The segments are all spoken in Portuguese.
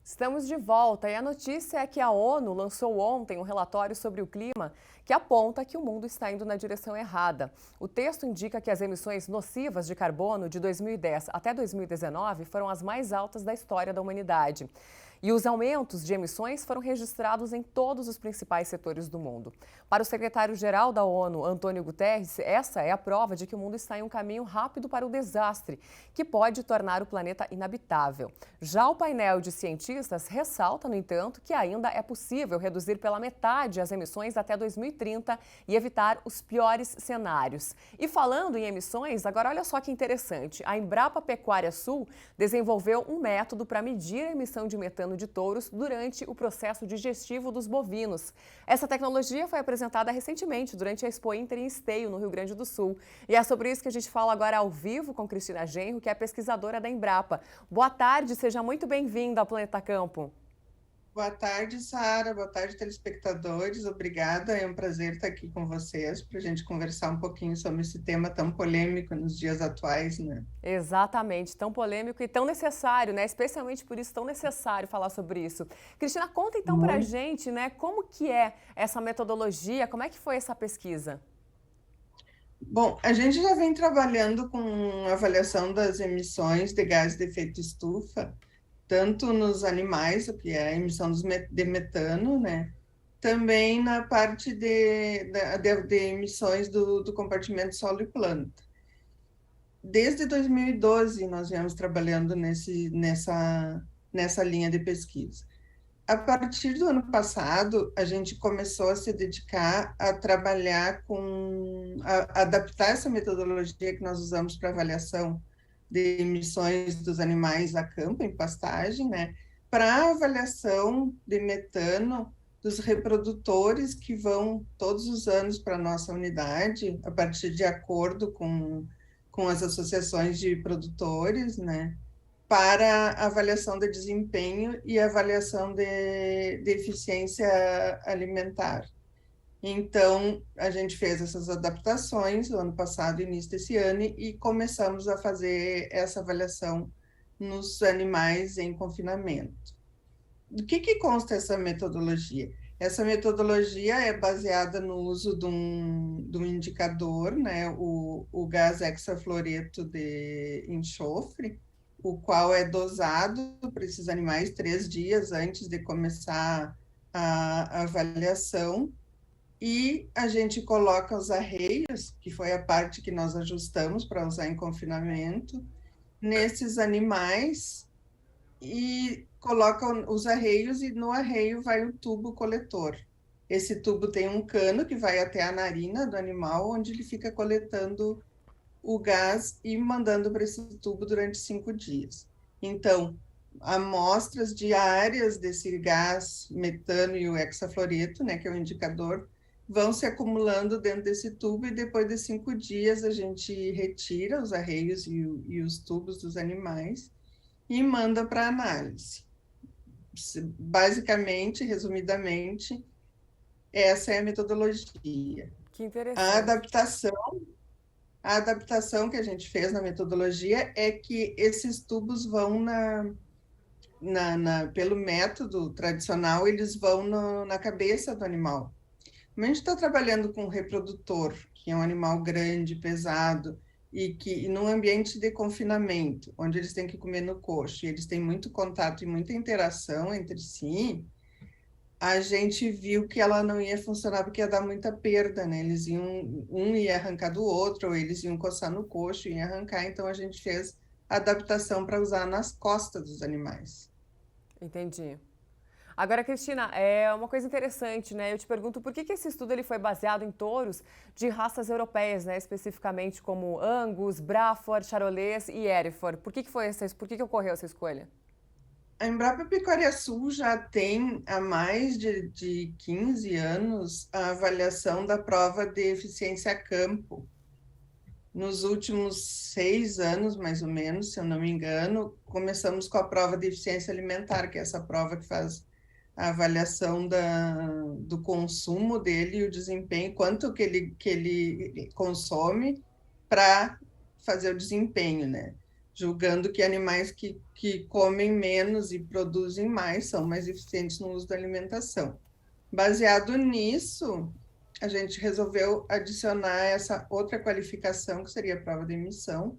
Estamos de volta e a notícia é que a ONU lançou ontem um relatório sobre o clima que aponta que o mundo está indo na direção errada. O texto indica que as emissões nocivas de carbono de 2010 até 2019 foram as mais altas da história da humanidade. E os aumentos de emissões foram registrados em todos os principais setores do mundo. Para o secretário-geral da ONU, Antônio Guterres, essa é a prova de que o mundo está em um caminho rápido para o desastre, que pode tornar o planeta inabitável. Já o painel de cientistas ressalta, no entanto, que ainda é possível reduzir pela metade as emissões até 2030 e evitar os piores cenários. E falando em emissões, agora olha só que interessante. A Embrapa Pecuária Sul desenvolveu um método para medir a emissão de metano de touros durante o processo digestivo dos bovinos. Essa tecnologia foi apresentada recentemente durante a Expo Inter em Esteio, no Rio Grande do Sul. E é sobre isso que a gente fala agora ao vivo com Cristina Genro, que é pesquisadora da Embrapa. Boa tarde, seja muito bem-vinda ao Planeta Campo. Boa tarde, Sara. Boa tarde, telespectadores. Obrigada. É um prazer estar aqui com vocês para a gente conversar um pouquinho sobre esse tema tão polêmico nos dias atuais, né? Exatamente, tão polêmico e tão necessário, né? Especialmente por isso, tão necessário falar sobre isso. Cristina, conta então pra Muito. gente, né, como que é essa metodologia, como é que foi essa pesquisa? Bom, a gente já vem trabalhando com avaliação das emissões de gases de efeito estufa, tanto nos animais, o que é a emissão de metano, né? Também na parte de emissões do compartimento solo e planta. Desde 2012, nós viemos trabalhando nessa linha de pesquisa. A partir do ano passado, a gente começou a se dedicar a trabalhar a adaptar essa metodologia que nós usamos para avaliação de emissões dos animais a campo, em pastagem, né, para avaliação de metano dos reprodutores que vão todos os anos para a nossa unidade, a partir de acordo com as associações de produtores, né, para avaliação de desempenho e avaliação de eficiência alimentar. Então, a gente fez essas adaptações no ano passado, início desse ano, e começamos a fazer essa avaliação nos animais em confinamento. Do que consta essa metodologia? Essa metodologia é baseada no uso de um indicador, né, o gás hexafluoreto de enxofre, o qual é dosado para esses animais 3 dias antes de começar a avaliação, e a gente coloca os arreios, que foi a parte que nós ajustamos para usar em confinamento, nesses animais e coloca os arreios e no arreio vai o tubo coletor. Esse tubo tem um cano que vai até a narina do animal, onde ele fica coletando o gás e mandando para esse tubo durante 5 dias. Então, amostras diárias desse gás metano e o hexafluoreto, né, que é o indicador, vão se acumulando dentro desse tubo e depois de 5 dias a gente retira os arreios e os tubos dos animais e manda para análise. Basicamente, resumidamente, essa é a metodologia. Que A interessante. adaptação, a adaptação que a gente fez na metodologia é que esses tubos vão pelo método tradicional, eles vão na cabeça do animal. Como a gente está trabalhando com um reprodutor, que é um animal grande, pesado, e que num ambiente de confinamento, onde eles têm que comer no coxo, e eles têm muito contato e muita interação entre si, a gente viu que ela não ia funcionar porque ia dar muita perda, né? Um ia arrancar do outro, ou eles iam coçar no coxo e ia arrancar, então a gente fez adaptação para usar nas costas dos animais. Entendi. Agora, Cristina, é uma coisa interessante, né? Eu te pergunto por que que esse estudo ele foi baseado em touros de raças europeias, né? Especificamente como Angus, Braford, Charolais e Hereford. Por que que ocorreu essa escolha? A Embrapa Pecuária Sul já tem há mais de 15 anos a avaliação da prova de eficiência a campo. Nos últimos 6 anos, mais ou menos, se eu não me engano, começamos com a prova de eficiência alimentar, que é essa prova que faz a avaliação do consumo dele e o desempenho, quanto que ele consome para fazer o desempenho, né? julgando que animais que comem menos e produzem mais são mais eficientes no uso da alimentação. Baseado nisso, a gente resolveu adicionar essa outra qualificação, que seria a prova de emissão.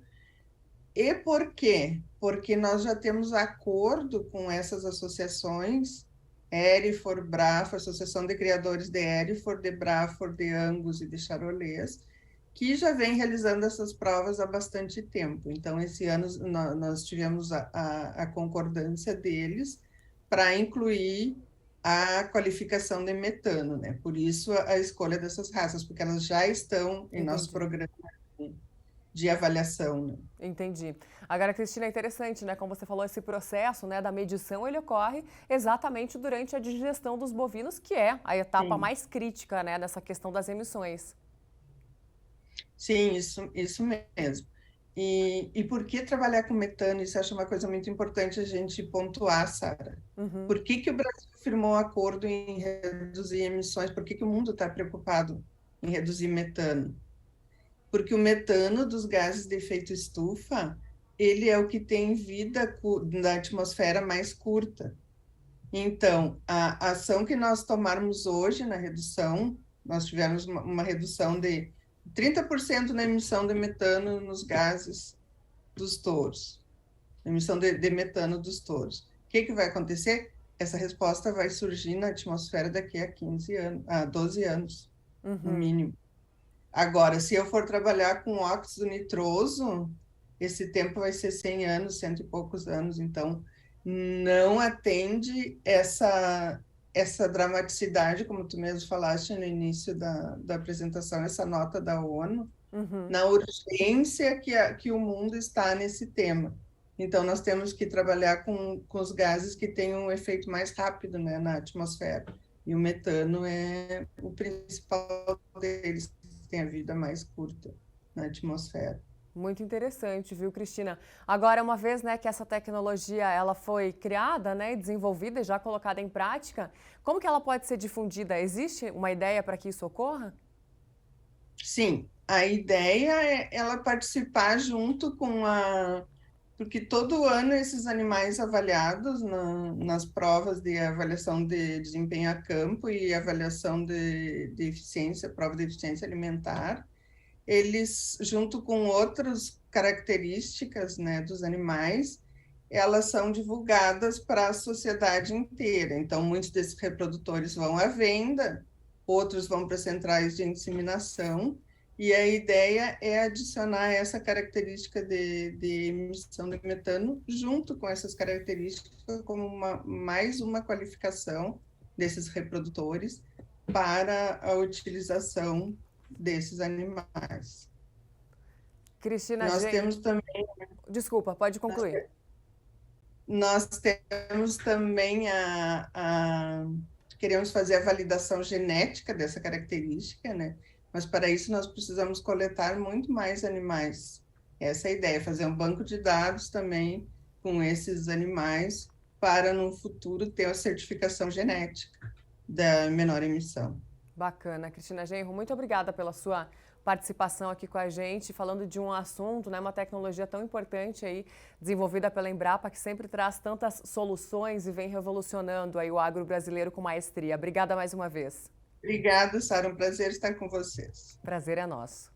E por quê? Porque nós já temos acordo com essas associações, Erifor, Braford, Associação de Criadores de Erifor, de Braford, de Angus e de Charolês, que já vem realizando essas provas há bastante tempo. Então, esse ano nós tivemos a concordância deles para incluir a qualificação de metano, né? Por isso a escolha dessas raças, porque elas já estão em nosso programa de avaliação, né? Entendi. Agora, Cristina, é interessante, né? Como você falou, esse processo, né, da medição, ele ocorre exatamente durante a digestão dos bovinos, que é a etapa Sim. mais crítica, né, nessa questão das emissões. Sim, isso mesmo. E por que trabalhar com metano? Isso eu acho uma coisa muito importante a gente pontuar, Sara. Uhum. Por que o Brasil firmou um acordo em reduzir emissões? Por que o mundo está preocupado em reduzir metano? Porque o metano dos gases de efeito estufa, ele é o que tem vida na atmosfera mais curta. Então, a ação que nós tomarmos hoje na redução, nós tivemos uma redução de 30% na emissão de metano nos gases dos touros, emissão de metano dos touros. O que vai acontecer? Essa resposta vai surgir na atmosfera daqui a 15 anos, a 12 anos, no mínimo. Agora, se eu for trabalhar com óxido nitroso, esse tempo vai ser 100 anos, cento e poucos anos, então não atende essa dramaticidade, como tu mesmo falaste no início da apresentação, essa nota da ONU, na urgência que o mundo está nesse tema. Então, nós temos que trabalhar com os gases que têm um efeito mais rápido, né, na atmosfera. E o metano é o principal deles, que tem a vida mais curta na atmosfera. Muito interessante, viu, Cristina? Agora, uma vez, né, que essa tecnologia ela foi criada, né, desenvolvida e já colocada em prática, como que ela pode ser difundida? Existe uma ideia para que isso ocorra? Sim, a ideia é ela participar junto com porque todo ano esses animais avaliados nas provas de avaliação de desempenho a campo e avaliação de eficiência, prova de eficiência alimentar, eles, junto com outras características, né, dos animais, elas são divulgadas para a sociedade inteira. Então, muitos desses reprodutores vão à venda, outros vão para centrais de inseminação, e a ideia é adicionar essa característica de emissão de metano junto com essas características como mais uma qualificação desses reprodutores para a utilização desses animais. Cristina, Nós temos também... Desculpa, pode concluir. Nós temos também queremos fazer a validação genética dessa característica, né? Mas para isso nós precisamos coletar muito mais animais. Essa é a ideia, fazer um banco de dados também com esses animais para no futuro ter a certificação genética da menor emissão. Bacana, Cristina Genro, muito obrigada pela sua participação aqui com a gente, falando de um assunto, né, uma tecnologia tão importante aí, desenvolvida pela Embrapa, que sempre traz tantas soluções e vem revolucionando aí o agro brasileiro com maestria. Obrigada mais uma vez. Obrigada, Sara, um prazer estar com vocês. Prazer é nosso.